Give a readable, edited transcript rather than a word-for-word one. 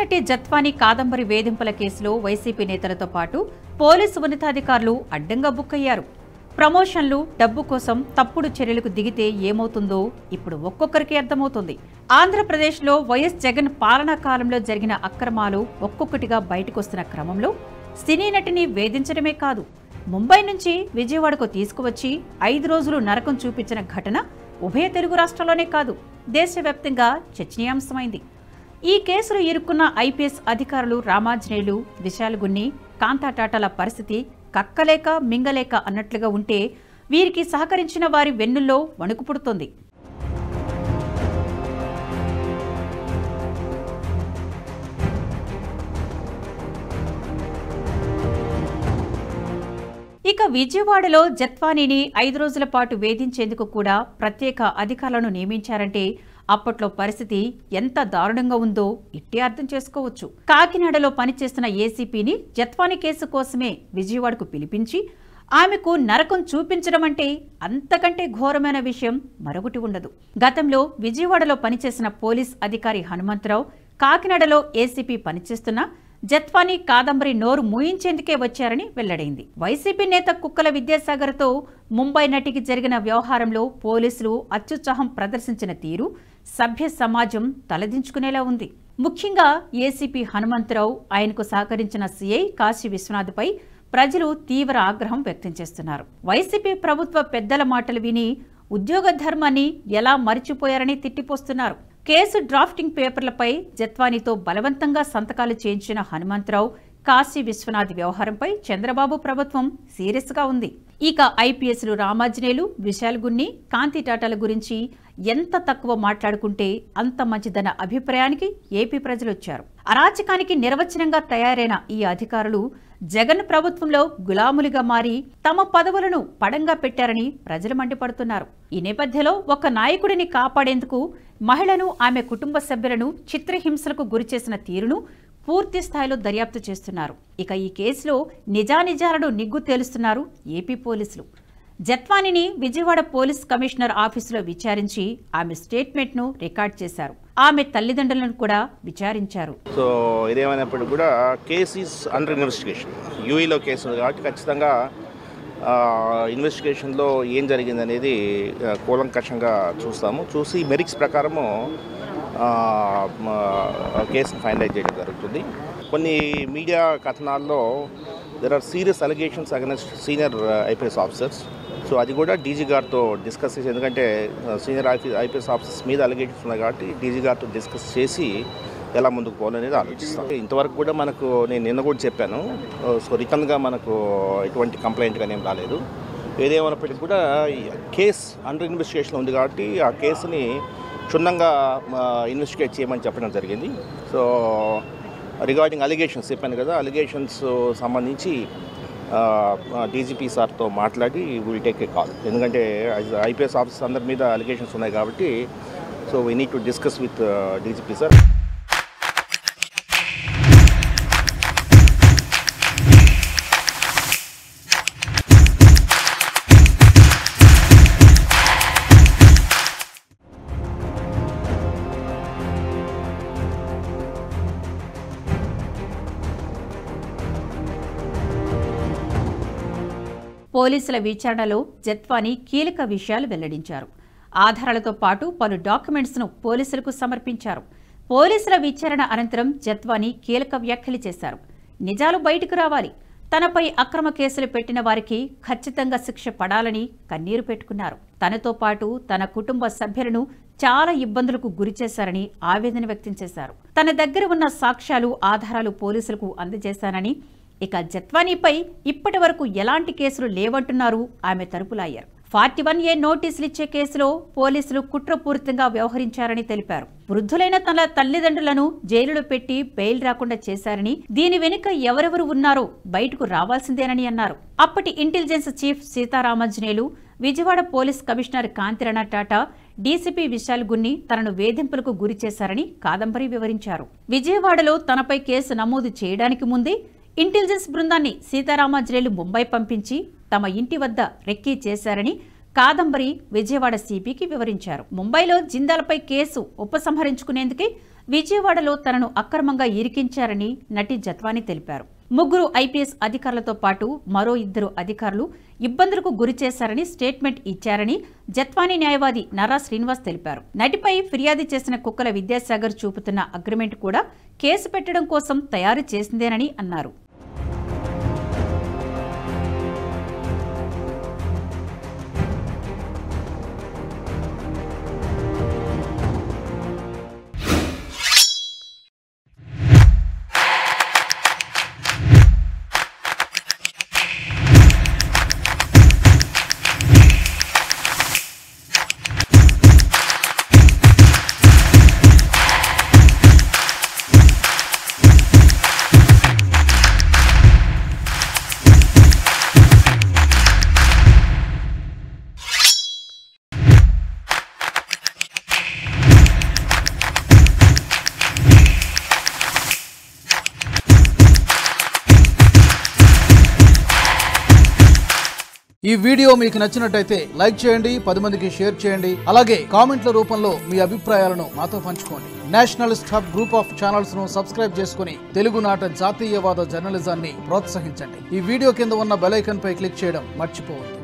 సినీ నటి జత్వానీ కాదంబరి వేధింపుల కేసులో వైసీపీ నేతలతో పాటు పోలీసు ఉన్నతాధికారులు అడ్డంగా బుక్కయ్యారు. ప్రమోషన్లు, డబ్బు కోసం తప్పుడు చర్యలకు దిగితే ఏమవుతుందో ఇప్పుడు ఒక్కొక్కరికి అర్థమవుతుంది. ఆంధ్రప్రదేశ్లో వైఎస్ జగన్ పాలనా కాలంలో జరిగిన అక్రమాలు ఒక్కొక్కటిగా బయటకొస్తున్న క్రమంలో సినీ నటిని వేధించడమే కాదు, ముంబై నుంచి విజయవాడకు తీసుకువచ్చి 5 రోజులు నరకం చూపించిన ఘటన ఉభయ తెలుగు రాష్ట్రాల్లోనే కాదు, దేశవ్యాప్తంగా చర్చనీయాంశమైంది. ఈ కేసులో ఇరుక్కున్న ఐపీఎస్ అధికారులు రామాంజనేయులు, విశాల్ గున్ని, కాంతా టాటాల పరిస్థితి కక్కలేక మింగలేక అన్నట్లుగా ఉంటే వీరికి సహకరించిన వారి వెన్నుల్లో వణుకు పుడుతోంది. ఇక విజయవాడలో జత్వానీని 5 రోజుల పాటు వేధించేందుకు కూడా ప్రత్యేక అధికారులను నియమించారంటే అప్పట్లో పరిస్థితి ఎంత దారుణంగా ఉందో ఇట్టే అర్థం చేసుకోవచ్చు. కాకినాడలో పనిచేస్తున్న ఏసీపీని జత్వానీ కేసు కోసమే విజయవాడకు పిలిపించి ఆమెకు నరకం చూపించడం అంటే అంతకంటే ఘోరమైన విషయం మరొకటి ఉండదు. గతంలో విజయవాడలో పనిచేసిన పోలీస్ అధికారి హనుమంతరావు కాకినాడలో ఏసీపీ పనిచేస్తున్న జత్వానీ కాదంబరి నోరు మూయించేందుకే వచ్చారని వెల్లడైంది. వైసీపీ నేత కుక్కల విద్యాసాగర్తో ముంబై నటికి జరిగిన వ్యవహారంలో పోలీసులు అత్యుత్సాహం ప్రదర్శించిన తీరు సభ్య సమాజం తలదించుకునేలా ఉంది. ముఖ్యంగా ఏసీపీ హనుమంతరావు, ఆయనకు సహకరించిన సీఐ కాశీ విశ్వనాథ్పై ప్రజలు తీవ్ర ఆగ్రహం వ్యక్తం చేస్తున్నారు. వైసీపీ ప్రభుత్వ పెద్దల మాటలు విని ఉద్యోగ ధర్మాన్ని ఎలా మరిచిపోయారని తిట్టిపోస్తున్నారు. కేసు డ్రాఫ్టింగ్ పేపర్లపై జత్వానీతో బలవంతంగా సంతకాలు చేయించిన హనుమంతరావు, కాశీ విశ్వనాథ్ వ్యవహారంపై చంద్రబాబు ప్రభుత్వం సీరియస్గా ఉంది. ఇక ఐపీఎస్లు రామాంజనేయులు, విశాల్ గున్ని, కాంతి టాటాల గురించి ఎంత తక్కువ మాట్లాడుకుంటే అంత మంచిదన్న అభిప్రాయానికి ఏపీ ప్రజలు వచ్చారు. అరాచకానికి నిర్వచనంగా తయారైన ఈ అధికారులు జగన్ ప్రభుత్వంలో గులాములుగా మారి తమ పదవులను పడంగా పెట్టారని ప్రజలు మండిపడుతున్నారు. ఈ నేపథ్యంలో ఒక నాయకుడిని కాపాడేందుకు మహిళను, ఆమె కుటుంబ సభ్యులను చిత్రహింసలకు గురిచేసిన తీరును పూర్తి స్థాయిలో దర్యాప్తు చేస్తున్నారు. ఇక ఈ కేసులో నిజానిజాలను నిగ్గు తేలుస్తున్నారు ఏపీ పోలీసులు. జత్వానీని విజయవాడ పోలీస్ కమిషనర్ ఆఫీసులో విచారించి ఆమె స్టేట్మెంట్ను రికార్డ్ చేశారు. ఆమె తల్లిదండ్రులను కూడా విచారించారు. సో ఇదేమైనప్పటికీ కూడా కేసు ఈజ్ అండర్ ఇన్వెస్టిగేషన్. యూఈలో కేసు ఉంది కాబట్టి ఖచ్చితంగా ఇన్వెస్టిగేషన్లో ఏం జరిగింది అనేది కూలంకషంగా చూసి మెరిట్స్ ప్రకారము కేసును ఫైనలైజ్ చేయడం జరుగుతుంది. కొన్ని మీడియా కథనాల్లో there are serious allegations against senior IPS officers. So అది కూడా డీజీ గారితో డిస్కస్ చేసి, ఎందుకంటే సీనియర్ ఐపీఎస్ ఆఫీసర్స్ మీద అలిగేషన్స్ ఉన్నాయి కాబట్టి డీజీ గారితో డిస్కస్ చేసి ఎలా ముందుకు పోవాలనేది ఆలోచిస్తాం. ఇంతవరకు కూడా నేను నిన్న కూడా చెప్పాను, సో రిటర్న్గా మనకు ఎటువంటి కంప్లైంట్ కానీ ఏం రాలేదు. ఏదేమైనప్పటికీ కూడా కేసు అండర్ ఇన్వెస్టిగేషన్ ఉంది కాబట్టి ఆ కేసుని క్షుణ్ణంగా ఇన్వెస్టిగేట్ చేయమని చెప్పడం జరిగింది. సో రిగార్డింగ్ అలిగేషన్స్ చెప్పాను కదా, అలిగేషన్స్ సంబంధించి డీజీపీ సార్తో మాట్లాడి విల్ టేక్ ఏ కాల్. ఎందుకంటే ఐపీఎస్ ఆఫీసర్స్ అందరి మీద అలిగేషన్స్ ఉన్నాయి కాబట్టి so we need to discuss with DGP sir. పోలీసుల విచారణలో జత్వానీ కీలక విషయాలు వెల్లడించారు. ఆధారాలతో పాటు పలు డాక్యుమెంట్స్ను పోలీసులకు సమర్పించారు. పోలీసుల విచారణ అనంతరం జత్వానీ కీలక వ్యాఖ్యలు చేశారు. నిజాలు బయటకు రావాలి, తనపై అక్రమ కేసులు పెట్టిన వారికి ఖచ్చితంగా శిక్ష పడాలని కన్నీరు పెట్టుకున్నారు. తనతో పాటు తన కుటుంబ సభ్యులను చాలా ఇబ్బందులకు గురిచేశారని ఆవేదన వ్యక్తం చేశారు. తన దగ్గర ఉన్న సాక్ష్యాలు, ఆధారాలు పోలీసులకు అందజేశానని, ఇక జత్వానీపై ఇప్పటి వరకు ఎలాంటి కేసులు లేవంటున్నారు ఆమె తరపు లాయర్. 41A నోటీసులు ఇచ్చే కేసులో పోలీసులు కుట్రపూరితంగా వ్యవహరించారని తెలిపారు. వృద్ధులైన తన తల్లిదండ్రులను జైలులో పెట్టి బెయిల్ రాకుండా చేశారని, దీని వెనుక ఎవరెవరు ఉన్నారో బయటకు రావాల్సిందేనని అన్నారు. అప్పటి intelligence chief Seetharamanjaneyulu, Vijayawada police commissioner Kanthi Rana Tata, DCP Vishal Gunni తనను వేధింపులకు గురి చేశారని కాదంబరి వివరించారు. విజయవాడలో తనపై కేసు నమోదు చేయడానికి ముందే ఇంటెలిజెన్స్ బృందాన్ని సీతారామాంజనేయులు ముంబై పంపించి తమ ఇంటి వద్ద రెక్కీ చేశారని కాదంబరి విజయవాడ సిపికి వివరించారు. ముంబైలో జిందాల్పై కేసు ఉపసంహరించుకునేందుకే విజయవాడలో తనను అక్రమంగా ఇరికించారని నటి జత్వానీ తెలిపారు. 3 ఐపీఎస్ అధికారులతో పాటు మరో 2 అధికారులు ఇబ్బందులకు గురి చేశారని స్టేట్మెంట్ ఇచ్చారని జత్వానీ న్యాయవాది నరా శ్రీనివాస్ తెలిపారు. నటిపై ఫిర్యాదు చేసిన కుక్కల విద్యాసాగర్ చూపుతున్న అగ్రిమెంట్ కూడా కేసు పెట్టడం కోసం తయారు చేసిందేనని అన్నారు. ఈ వీడియో మీకు నచ్చినట్టయితే లైక్ చేయండి, 10 మందికి షేర్ చేయండి. అలాగే కామెంట్ల రూపంలో మీ అభిప్రాయాలను మాతో పంచుకోండి. Nationalist hub group of channels ను సబ్స్క్రైబ్ చేసుకుని తెలుగునాట జాతీయవాద జర్నలిజాన్ని ప్రోత్సహించండి. ఈ వీడియో కింద ఉన్న బెల్ ఐకాన్ పై క్లిక్ చేయడం మర్చిపోవద్దు.